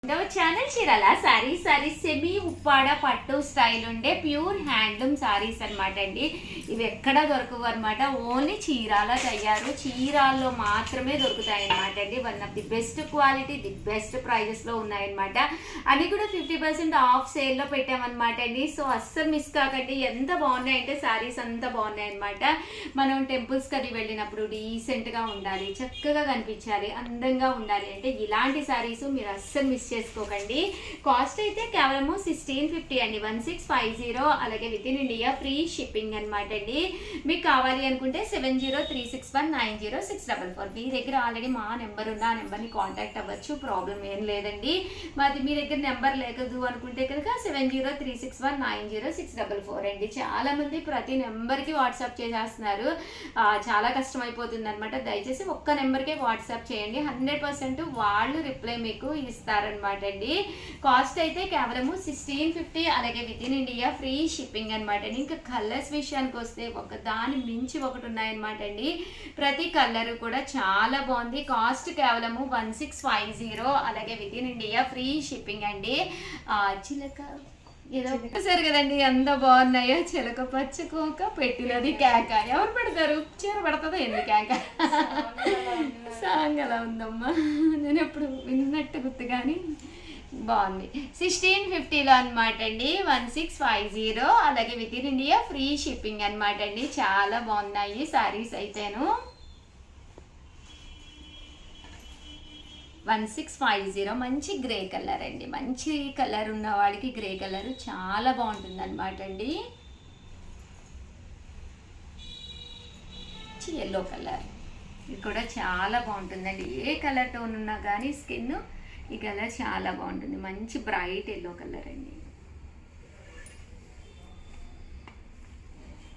Channel Chirala saris semi Uppada పట్టు style ఉండే pure handloom saris అనమాట అండి. ఇవి ఎక్కడ దొరకవు అనమాట, ఓన్లీ చీరాల తయారు, చీరాల్లో మాత్రమే దొరుకుతాయి అనమాట అండి. One of the best quality, the best ప్రైజెస్లో ఉన్నాయన్నమాట. అవి కూడా 50% ఆఫ్ సేల్లో పెట్టామన్నమాట అండి. సో అస్సలు మిస్ కాకండి. ఎంత బాగున్నాయంటే సారీస్ అంత బాగున్నాయి అనమాట. మనం టెంపుల్స్కి అది వెళ్ళినప్పుడు డీసెంట్గా ఉండాలి, చక్కగా కనిపించాలి, అందంగా ఉండాలి అంటే ఇలాంటి సారీస్ మీరు అస్సలు మిస్ చేసుకోకండి. కాస్ట్ అయితే కేవలము 1650 అండి, 1650. అలాగే within India free shipping అనమాట అండి. మీకు కావాలి అనుకుంటే 7036190644 మీ దగ్గర ఆల్రెడీ మా నెంబర్ ఉంది, ఆ నెంబర్ని కాంటాక్ట్ అవ్వచ్చు, ప్రాబ్లం ఏం లేదండి. మరి మీ దగ్గర నెంబర్ లేకదు అనుకుంటే కనుక 7036190644 అండి. చాలా మంది ప్రతి నెంబర్కి వాట్సాప్ చేసేస్తున్నారు, చాలా కష్టం అయిపోతుంది అనమాట. దయచేసి ఒక్క నెంబర్కే వాట్సాప్ చేయండి, 100% వాళ్ళు రిప్లై మీకు ఇస్తారనమాట అండి. కాస్ట్ అయితే కేవలము 1650, అలాగే within India free shipping అనమాట అండి. ఇంకా కలర్స్ విషయానికి వస్తే ఒక దాని మించి ఒకటి ఉన్నాయన్నమాట అండి. ప్రతి కలర్ కూడా చాలా బాగుంది. కాస్ట్ కేవలము 1650, అలాగే within India free shipping అండి. చిలక ఏదో చూసారు కదండి ఎంత బాగున్నాయో, చిలక పచ్చుకోక పెట్టినది కేక. ఎవరు పెడతారు, చీర పడుతుందో ఎందుకు కేక సాంగ్ అలా ఉందమ్మా, నేను ఎప్పుడు విన్నట్టు గుర్తు కానీ బాగుంది. 1650లో అనమాట అండి, 1650, అలాగే within India free shipping అనమాట అండి. చాలా బాగున్నాయి సారీస్ అయితేను. 1650 మంచి గ్రే కలర్ అండి. మంచి కలర్ ఉన్న వాడికి గ్రే కలర్ చాలా బాగుంటుంది అనమాట అండి. ఎల్లో కలర్ ఇది కూడా చాలా బాగుంటుందండి. ఏ కలర్ టోన్ ఉన్నా కానీ స్కిన్ ఈ కలర్ చాలా బాగుంటుంది. మంచి బ్రైట్ ఎల్లో కలర్ అండి.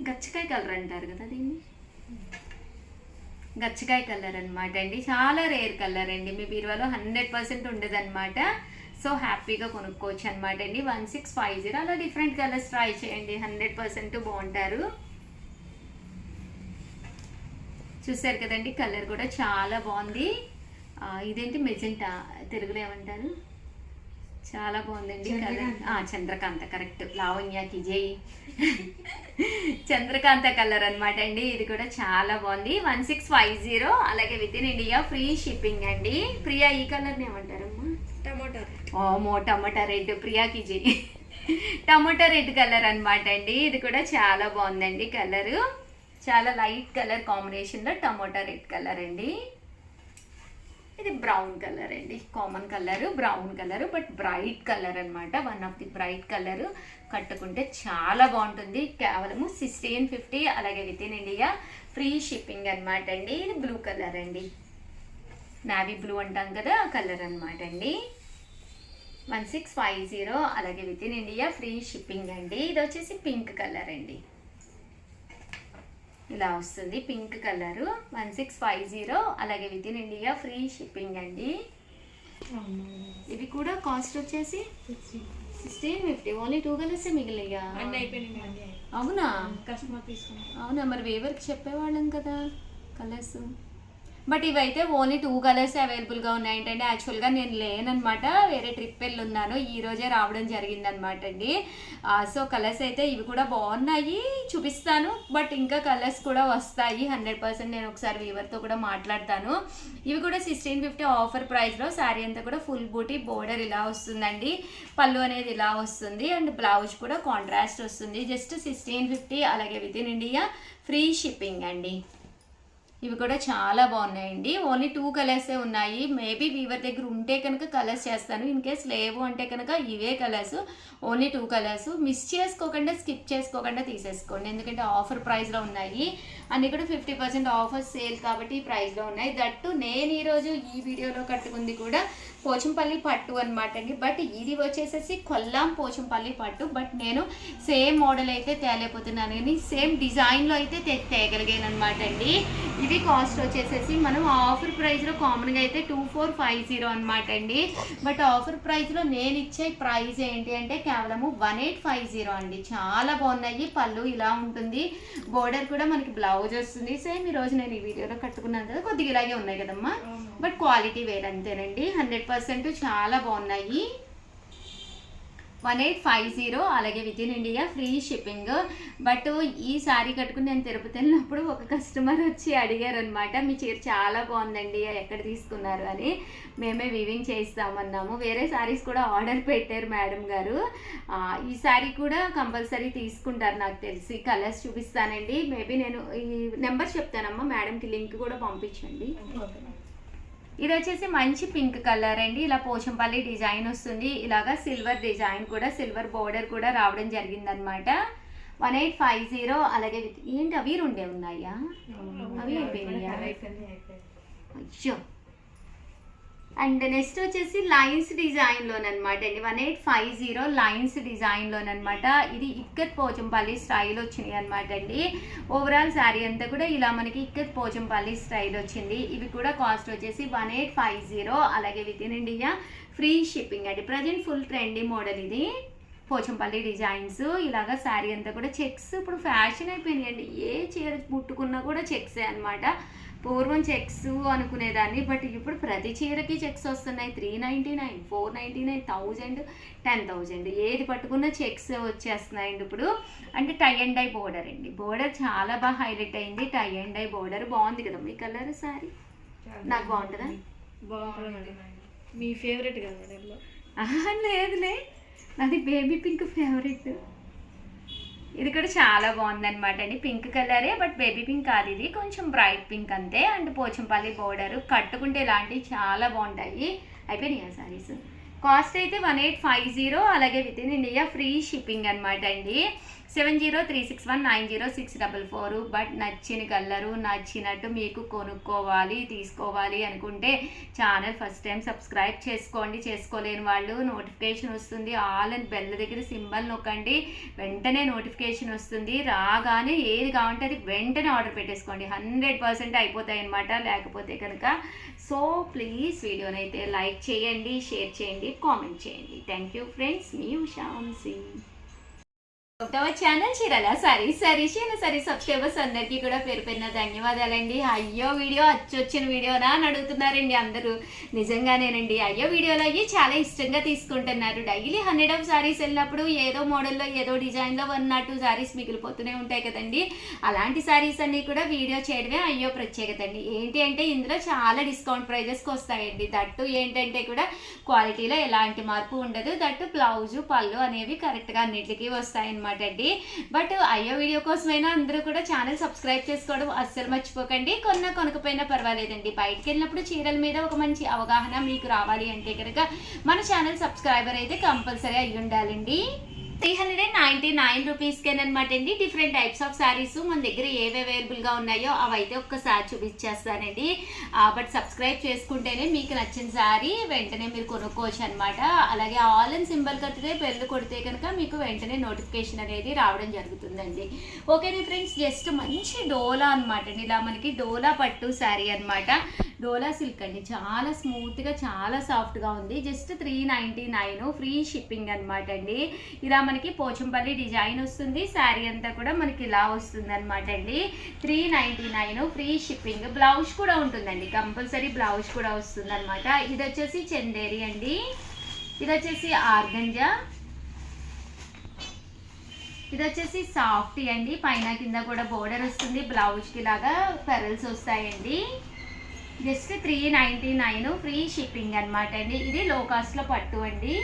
గచ్చకాయ కలర్ అంటారు కదా దీన్ని, గచ్చకాయ కలర్ అనమాట అండి. చాలా రేర్ కలర్ అండి, మీ బీరువాలో 100% ఉండదు అనమాట. సో హ్యాపీగా కొనుక్కోవచ్చు అనమాట అండి. 1650 అలా డిఫరెంట్ కలర్స్ ట్రై చేయండి, 100% బాగుంటారు. చూసారు కదండి, కలర్ కూడా చాలా బాగుంది. ఇదేంటి మెజెంటా, తెలుగులో ఏమంటారు, చాలా బాగుందండి కలర్. చంద్రకాంత, కరెక్ట్, లావణ్యకి జై. చంద్రకాంత కలర్ అనమాట అండి. ఇది కూడా చాలా బాగుంది. 1650, అలాగే within India free shipping అండి. ప్రియా ఈ కలర్ని ఏమంటారమ్మా? టమాటా. ఓమో టమాటా రెడ్, ప్రియాకి జై. టమాటా రెడ్ కలర్ అనమాట అండి. ఇది కూడా చాలా బాగుందండి కలరు, చాలా లైట్ కలర్ కాంబినేషన్లో టమాటా రెడ్ కలర్ అండి. ఇది బ్రౌన్ కలర్ అండి, common colour brown colour, but bright colour అనమాట. One of the bright colour, కట్టుకుంటే చాలా బాగుంటుంది. కేవలము 1650, అలాగే within India free shipping అనమాట అండి. ఇది బ్లూ కలర్ అండి, నావీ బ్లూ అంటాం కదా ఆ కలర్ అనమాట అండి. 1650, అలాగే within India free shipping అండి. ఇది వచ్చేసి పింక్ కలర్ అండి, ఇలా వస్తుంది పింక్ కలరు. 1650, అలాగే within India free shipping అండి. ఇవి కూడా కాస్ట్ వచ్చేసి 1650, ఓన్లీ 2 కలర్స్ మిగిలిగా. అవునా, కస్టమర్ తీసుకున్నా. అవునా, మరి వేవర్కి చెప్పేవాళ్ళం కదా కలర్స్. బట్ ఇవైతే ఓన్లీ 2 కలర్స్ అవైలబుల్గా ఉన్నాయంటే యాక్చువల్గా నేను లేనమాట, వేరే ట్రిప్ వెళ్ళి ఉన్నాను, ఈ రోజే రావడం జరిగిందనమాట అండి. సో కలర్స్ అయితే ఇవి కూడా బాగున్నాయి, చూపిస్తాను. బట్ ఇంకా కలర్స్ కూడా వస్తాయి 100%. నేను ఒకసారి వీవర్తో కూడా మాట్లాడతాను. ఇవి కూడా 1650 ఆఫర్ ప్రైస్లో. శారీ అంతా కూడా ఫుల్ బూటీ బోర్డర్ ఇలా వస్తుందండి, పళ్ళు అనేది ఇలా వస్తుంది, అండ్ బ్లౌజ్ కూడా కాంట్రాస్ట్ వస్తుంది. జస్ట్ 1650, అలాగే within India free shipping అండి. ఇవి కూడా చాలా బాగున్నాయండి. ఓన్లీ 2 కలర్సే ఉన్నాయి. మేబీ వీవర్ దగ్గర ఉంటే కనుక కలర్స్ చేస్తాను, ఇన్ కేస్ లేవు అంటే కనుక ఇవే కలర్స్, ఓన్లీ 2 కలర్స్. మిస్ చేసుకోకుండా, స్కిప్ చేసుకోకుండా తీసేసుకోండి, ఎందుకంటే ఆఫర్ ప్రైస్లో ఉన్నాయి. అన్నీ కూడా 50% ఆఫర్ సేల్ కాబట్టి ఈ ప్రైస్లో ఉన్నాయి. దట్టు నేను ఈరోజు ఈ వీడియోలో కట్టుకుంది కూడా పోచంపల్లి పట్టు అనమాట అండి. బట్ ఇది వచ్చేసేసి కొల్లాం పోచంపల్లి పట్టు. బట్ నేను సేమ్ మోడల్ అయితే తేలేకపోతున్నాను, కానీ సేమ్ డిజైన్లో అయితే తేగలిగాను అనమాట అండి. ఇవి కాస్ట్ వచ్చేసేసి మనం ఆఫర్ ప్రైస్లో కామన్గా అయితే 2450 అనమాట అండి. బట్ ఆఫర్ ప్రైస్లో నేను ఇచ్చే ప్రైస్ ఏంటి అంటే కేవలము 1850 అండి. చాలా బాగున్నాయి. పళ్ళు ఇలా ఉంటుంది, బోర్డర్ కూడా మనకి బ్లౌజ్ వస్తుంది. సేమ్ ఈరోజు నేను ఈ వీడియోలో కట్టుకున్నాను కదా, కొద్దిగా ఇలాగే ఉన్నాయి కదమ్మా. బట్ క్వాలిటీ వేర్ అంతేనండి. 100% చాలా బాగున్నాయి. 1850 అలాగే within India free shipping. But ఈ శారీ కట్టుకుని నేను తిరుపతి వెళ్ళినప్పుడు ఒక కస్టమర్ వచ్చి అడిగారు అనమాట, మీ చీర చాలా బాగుందండి ఎక్కడ తీసుకున్నారు అని. మేమే వీవింగ్ చేయిస్తామన్నాము. వేరే శారీస్ కూడా ఆర్డర్ పెట్టారు మేడం గారు. ఈ శారీ కూడా కంపల్సరీ తీసుకుంటారు నాకు తెలిసి. కలర్స్ చూపిస్తానండి. మేబీ నేను ఈ నెంబర్ చెప్తానమ్మా, మేడంకి లింక్ కూడా పంపించండి. ఇది వచ్చేసి మంచి పింక్ కలర్ అండి. ఇలా పోచంపల్లి డిజైన్ వస్తుంది. ఇలాగా సిల్వర్ డిజైన్ కూడా, సిల్వర్ బోర్డర్ కూడా రావడం జరిగిందనమాట. 1850 అలాగే ఏంటి అవి రెండే ఉన్నాయా? అవి అయిపోయినాయా? అయ్యో. అండ్ నెక్స్ట్ వచ్చేసి లైన్స్ డిజైన్లోనమాట అండి. 1850 లైన్స్ డిజైన్లోనమాట. ఇది ఇక్కత్ పోచంపల్లి స్టైల్ వచ్చినాయి అనమాట అండి. ఓవరాల్ శారీ అంతా కూడా ఇలా మనకి ఇక్కత్ పోచంపల్లి స్టైల్ వచ్చింది. ఇవి కూడా కాస్ట్ వచ్చేసి 1850 అలాగే within India free shipping అండి. ప్రజెంట్ ఫుల్ ట్రెండీ మోడల్ ఇది పోచంపల్లి డిజైన్స్. ఇలాగా శారీ అంతా కూడా చెక్స్ ఇప్పుడు ఫ్యాషన్ అయిపోయినాయండి. ఏ చీర ముట్టుకున్నా కూడా చెక్సే అనమాట. పూర్వం చెక్స్ అనుకునేదాన్ని, బట్ ఇప్పుడు ప్రతి చీరకి చెక్స్ వస్తున్నాయి. 399, 499, 1000, 10,000 ఏది పట్టుకున్న చెక్స్ వచ్చేస్తున్నాయండి ఇప్పుడు. అంటే టై అండ్ డై బోర్డర్ అండి. బోర్డర్ చాలా బాగా హైలైట్ అయింది. టై అండ్ డై బోర్డర్ బాగుంది కదా మీ కలర్ శారీ. నాకు బాగుంటుందా? బాగుంటుంది. మీ ఫేవరెట్ కదా మేడంలో? లేదులే, నాది బేబీ పింక్ ఫేవరెట్. ఇది కూడా చాలా బాగుందన్నమాట అండి. పింక్ కలరే, బట్ బేబీ పింక్ కాదు, ఇది కొంచెం బ్రైట్ పింక్ అంతే. అండ్ పోచంపల్లి బోర్డర్ కట్టుకుంటే ఇలాంటివి చాలా బాగుంటాయి. అయిపోయినాయి సారీస్. కాస్ట్ అయితే 1850 అలాగే within India free shipping అనమాట అండి. 7036190644. బట్ నచ్చిన కలరు నచ్చినట్టు మీకు కొనుక్కోవాలి, తీసుకోవాలి అనుకుంటే ఛానల్ ఫస్ట్ టైం సబ్స్క్రైబ్ చేసుకోండి. చేసుకోలేని వాళ్ళు నోటిఫికేషన్ వస్తుంది, ఆల్ అండ్ బెల్ దగ్గర సింబల్ నొక్కండి, వెంటనే నోటిఫికేషన్ వస్తుంది. రాగానే ఏది కావాలంటే అది వెంటనే ఆర్డర్ పెట్టేసుకోండి. 100% అయిపోతాయి అనమాట లేకపోతే కనుక. సో ప్లీజ్ వీడియోనైతే లైక్ చేయండి, షేర్ చేయండి, కామెంట్ చేయండి. Thank you friends. మీ ఉషాంసి. ఛానల్ చీరల సరీ సబ్స్క్రైబర్స్ అందరికీ కూడా పేరు పేరున ధన్యవాదాలండి. అయ్యో వీడియో వచ్చిన వీడియోనా అని అడుగుతున్నారండి అందరూ. నిజంగానేనండి, అయ్యో వీడియోలో అయ్యి చాలా ఇష్టంగా తీసుకుంటున్నారు. డైలీ 100 ఆఫ్ శారీస్ వెళ్ళినప్పుడు ఏదో మోడల్లో ఏదో డిజైన్లో 1 or 2 శారీస్ మిగిలిపోతూనే ఉంటాయి కదండి. అలాంటి శారీస్ అన్నీ కూడా వీడియో చేయడమే అయ్యో ప్రత్యేకత అండి. ఏంటి అంటే ఇందులో చాలా డిస్కౌంట్ ప్రైజెస్కి వస్తాయండి. దట్టు ఏంటంటే కూడా క్వాలిటీలో ఎలాంటి మార్పు ఉండదు. దట్టు బ్లౌజు పళ్ళు అనేవి కరెక్ట్గా అన్నిటికీ వస్తాయన్నమాట అండి. బట్ అయ్యో వీడియో కోసమైనా అందరూ కూడా ఛానల్ సబ్స్క్రైబ్ చేసుకోవడం అస్సలు మర్చిపోకండి. కొనకపోయినా పర్వాలేదండి. బయటకు వెళ్ళినప్పుడు చీరల మీద ఒక మంచి అవగాహన మీకు రావాలి అంటే కనుక మన ఛానల్ సబ్స్క్రైబర్ అయితే కంపల్సరీ అయ్యి ఉండాలండి. 399 రూపీస్కేనమాట అండి. డిఫరెంట్ టైప్స్ ఆఫ్ శారీస్ మన దగ్గర ఏవి అవైలబుల్గా ఉన్నాయో అవైతే ఒక్కసారి చూపించేస్తానండి. బట్ సబ్స్క్రైబ్ చేసుకుంటేనే మీకు నచ్చిన శారీ వెంటనే మీరు కొనుక్కోవచ్చు అనమాట. అలాగే ఆల్ అండ్ సింబల్ కట్టితే బెల్ కొడితే కనుక మీకు వెంటనే నోటిఫికేషన్ అనేది రావడం జరుగుతుందండి. ఓకేనా ఫ్రెండ్స్, జస్ట్ మంచి డోలా అనమాట అండి. ఇలా మనకి డోలా పట్టు శారీ అనమాట. డోలా సిల్క్ అండి. చాలా స్మూత్గా చాలా సాఫ్ట్గా ఉంది. జస్ట్ 399 ఫ్రీ షిప్పింగ్ అనమాట అండి. ఇలా మనకి పోచంపల్లి డిజైన్ వస్తుంది. శారీ అంతా కూడా మనకి ఇలా వస్తుంది అనమాట అండి. 399 ఫ్రీ షిప్పింగ్. బ్లౌజ్ కూడా ఉంటుందండి, కంపల్సరీ బ్లౌజ్ కూడా వస్తుంది అనమాట. ఇది వచ్చేసి చందేరి అండి. ఇది వచ్చేసి ఆర్గంజా. ఇది వచ్చేసి సాఫ్టీ అండి. పైన కింద కూడా బోర్డర్ వస్తుంది. బ్లౌజ్కి లాగా పెరల్స్ వస్తాయండి. జస్ట్ 399 ఫ్రీ షిప్పింగ్ అనమాట అండి. ఇది లో కాస్ట్లో పట్టు అండి.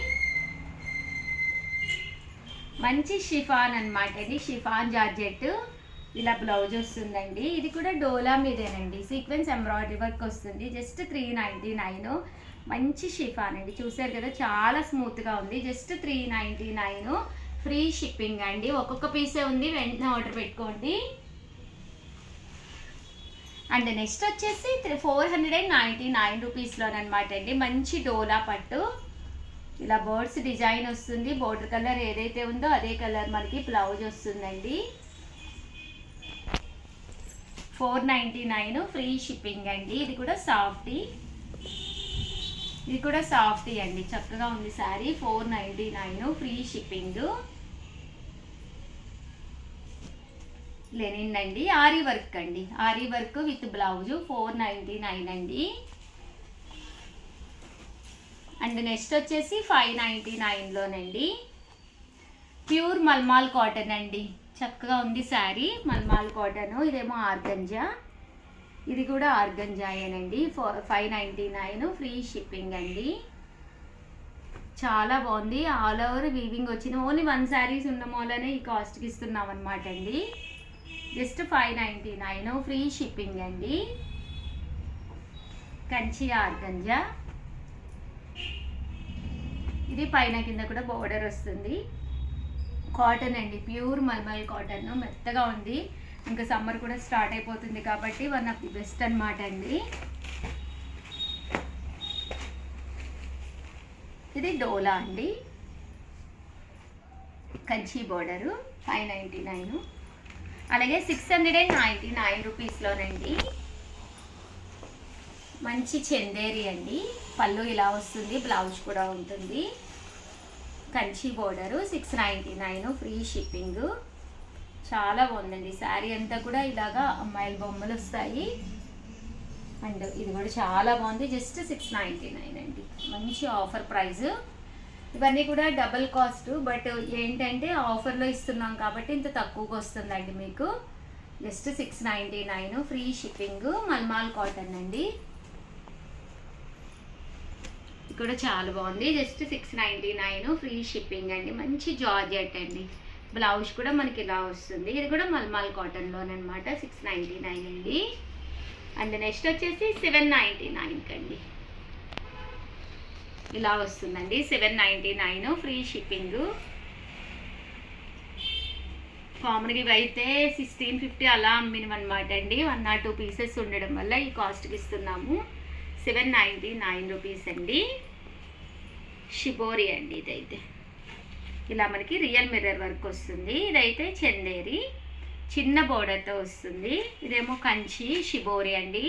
మంచి షిఫాన్ అనమాట అండి. Chiffon georgette. ఇలా బ్లౌజ్ వస్తుందండి. ఇది కూడా డోలా మీదేనండి. సీక్వెన్స్ ఎంబ్రాయిడరీ వర్క్ వస్తుంది. జస్ట్ 399. మంచి షిఫాన్ అండి. చూసారు కదా చాలా స్మూత్గా ఉంది. జస్ట్ 399 ఫ్రీ షిప్పింగ్ అండి. ఒక్కొక్క పీసే ఉంది, వెంటనే ఆర్డర్ పెట్టుకోండి. అండ్ నెక్స్ట్ వచ్చేసి 499 రూపీస్లోనమాట అండి. మంచి డోలా పట్టు. ఇలా బర్డ్స్ డిజైన్ వస్తుంది. బోర్డర్ కలర్ ఏదైతే ఉందో అదే కలర్ మనకి బ్లౌజ్ వస్తుందండి. 499 ఫ్రీ షిప్పింగ్ అండి. ఇది కూడా సాఫ్టీ. ఇది కూడా సాఫ్టీ అండి. చక్కగా ఉంది శారీ. 499 free shipping. లెనిన్ అండి. ఆరీ వర్క్ అండి. ఆరీ వర్క్ విత్ బ్లౌజ్ 499 అండి. అండ్ నెక్స్ట్ వచ్చేసి 599లోనండి. ప్యూర్ మల్మాల్ కాటన్ అండి, చక్కగా ఉంది శారీ. మల్మాల్ కాటన్, ఇదేమో ఆర్గంజా, ఇది కూడా ఆర్గంజాయేనండి. 599 ఫ్రీ షిప్పింగ్ అండి. చాలా బాగుంది, ఆల్ ఓవర్ వీవింగ్ వచ్చింది. ఓన్లీ 1 శారీస్ ఉన్న మూలనే ఈ కాస్ట్కి ఇస్తున్నాం అనమాట అండి. జస్ట్ 599 ఫ్రీ షిప్పింగ్ అండి. కంచి ఆర్గంజా, ఇది పైన కింద కూడా బోర్డర్ వస్తుంది. కాటన్ అండి, ప్యూర్ మల్మల్ కాటన్, మెత్తగా ఉంది. ఇంకా సమ్మర్ కూడా స్టార్ట్ అయిపోతుంది కాబట్టి వన్ ఆఫ్ ది బెస్ట్ అనమాట అండి. ఇది డోలా అండి, కంచి బోర్డరు, 599. అలాగే 699 రూపీస్లోనండి. మంచి చందేరి అండి, పళ్ళు ఇలా వస్తుంది, బ్లౌజ్ కూడా ఉంటుంది. Kanchi border, 699 free shipping. చాలా బాగుందండి శారీ అంతా కూడా ఇలాగా అమ్మాయిల బొమ్మలు వస్తాయి. అండ్ ఇది కూడా చాలా బాగుంది, జస్ట్ 699 అండి. మంచి ఆఫర్ ప్రైస్. ఇవన్నీ కూడా డబుల్ కాస్ట్, బట్ ఏంటంటే ఆఫర్లో ఇస్తున్నాం కాబట్టి ఇంత తక్కువగా వస్తుందండి మీకు. Just 699 free shipping. Mulmul cotton అండి, ఇది కూడా చాలా బాగుంది. జస్ట్ 699 ఫ్రీ షిప్పింగ్ అండి. మంచి జార్జెట్ అండి, బ్లౌజ్ కూడా మనకి ఇలా వస్తుంది. ఇది కూడా మల్మాల్ కాటన్లోనమాట, 699 అండి. అండ్ నెక్స్ట్ వచ్చేసి 799 అండి, ఇలా వస్తుందండి. 799 ఫ్రీ షిప్పింగ్. కామన్గా ఇవి అయితే 1650 అలా అమ్మినమనమాట అండి. 1 or 2 పీసెస్ ఉండడం వల్ల ఈ కాస్ట్కి ఇస్తున్నాము. 799 రూపీస్ అండి. షిబోరి అండి, ఇదైతే ఇలా మనకి రియల్ మిర్రర్ వర్క్ వస్తుంది. ఇదైతే చందేరి, చిన్న బోర్డర్తో వస్తుంది. ఇదేమో కంచి షిబోరి అండి.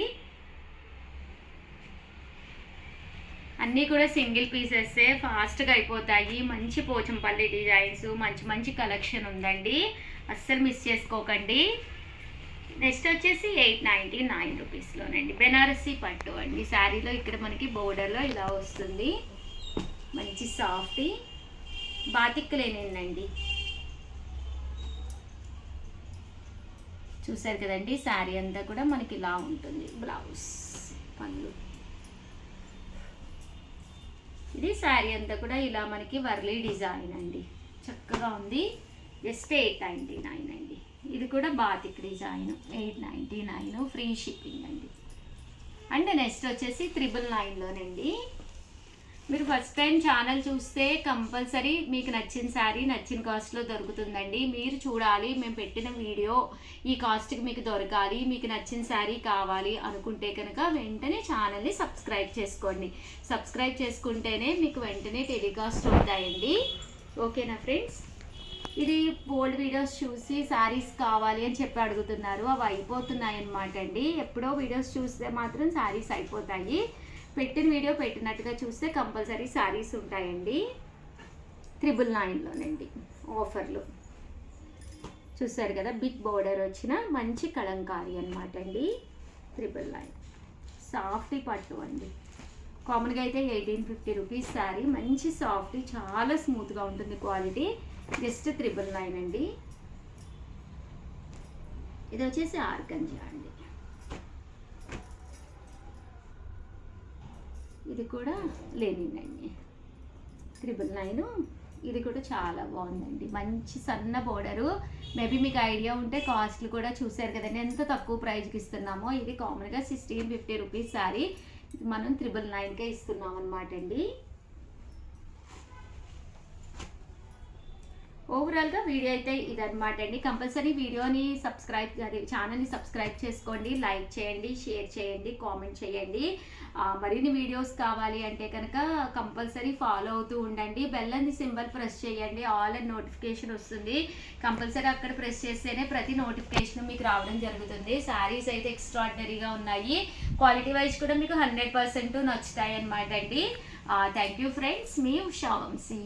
అన్నీ కూడా సింగిల్ పీసెస్, ఫాస్ట్గా అయిపోతాయి. మంచి పోచంపల్లి డిజైన్స్, మంచి మంచి కలెక్షన్ ఉందండి, అస్సలు మిస్ చేసుకోకండి. నెక్స్ట్ వచ్చేసి 899 రూపీస్లోనండి. బెనారసీ పట్టు అండి, శారీలో ఇక్కడ మనకి బోర్డర్లో ఇలా వస్తుంది. మంచి సాఫ్ట్ బాతిక్ లేనండి, చూసారు కదండి. శారీ అంతా కూడా మనకి ఇలా ఉంటుంది, బ్లౌజ్, పళ్ళు. ఇది శారీ అంతా కూడా ఇలా మనకి వర్లీ డిజైన్ అండి, చక్కగా ఉంది. జస్ట్ 899 అండి. ఇది కూడా బాతిక్ డిజైన్, 899 ఫ్రీ షిప్పింగ్ అండి. అండ్ నెక్స్ట్ వచ్చేసి 999లోనండి. మీరు ఫస్ట్ టైం ఛానల్ చూస్తే కంపల్సరీ మీకు నచ్చిన శారీ నచ్చిన కాస్ట్లో దొరుకుతుందండి. మీరు చూడాలి, మేము పెట్టిన వీడియో ఈ కాస్ట్కి మీకు దొరకాలి, మీకు నచ్చిన శారీ కావాలి అనుకుంటే కనుక వెంటనే ఛానల్ని సబ్స్క్రైబ్ చేసుకోండి. సబ్స్క్రైబ్ చేసుకుంటేనే మీకు వెంటనే టెలికాస్ట్ అవుతాయండి. ఓకేనా ఫ్రెండ్స్? ఇది ఓల్డ్ వీడియోస్ చూసి శారీస్ కావాలి అని చెప్పి అడుగుతున్నారు, అవి అయిపోతున్నాయి అన్నమాట అండి. ఎప్పుడో వీడియోస్ చూస్తే మాత్రం శారీస్ అయిపోతాయి. పెట్టిన వీడియో పెట్టినట్టుగా చూస్తే కంపల్సరీ శారీస్ ఉంటాయండి. 999లోనండి ఆఫర్లు. చూసారు కదా, బిగ్ బోర్డర్ వచ్చిన మంచి కలంకారీ అనమాట అండి. 999 సాఫ్ట్ పట్టు అండి. కామన్గా అయితే 1850 రూపీస్ శారీ, మంచి సాఫ్ట్, చాలా స్మూత్గా ఉంటుంది క్వాలిటీ. జస్ట్ 999 అండి. ఇది వచ్చేసి ఆర్గంజా అండి, ఇది కూడా లేనిందండి. 999. ఇది కూడా చాలా బాగుందండి, మంచి సన్న బోర్డరు. మేబీ మీకు ఐడియా ఉంటే కాస్ట్లు కూడా చూసారు కదండి ఎంత తక్కువ ప్రైస్కి ఇస్తున్నామో. ఇది కామన్గా 1650 రూపీస్ శారీ, మనం 999కే ఇస్తున్నాం అనమాట అండి. ఓవరాల్గా వీడియో అయితే ఇదనమాట అండి. కంపల్సరీ వీడియోని ఛానల్ని సబ్స్క్రైబ్ చేసుకోండి, లైక్ చేయండి, షేర్ చేయండి, కామెంట్ చేయండి. మరిన్ని వీడియోస్ కావాలి అంటే కనుక కంపల్సరీ ఫాలో అవుతూ ఉండండి. బెల్ అని సింబల్ ప్రెస్ చేయండి, ఆల్ అని నోటిఫికేషన్ వస్తుంది. కంపల్సరీ అక్కడ ప్రెస్ చేస్తేనే ప్రతి నోటిఫికేషన్ మీకు రావడం జరుగుతుంది. శారీస్ అయితే ఎక్స్ట్రాడినరీగా ఉన్నాయి, క్వాలిటీ వైజ్ కూడా మీకు 100% నచ్చుతాయి అనమాట అండి. థ్యాంక్ యూ ఫ్రెండ్స్, మీ ఉషా వంశీ.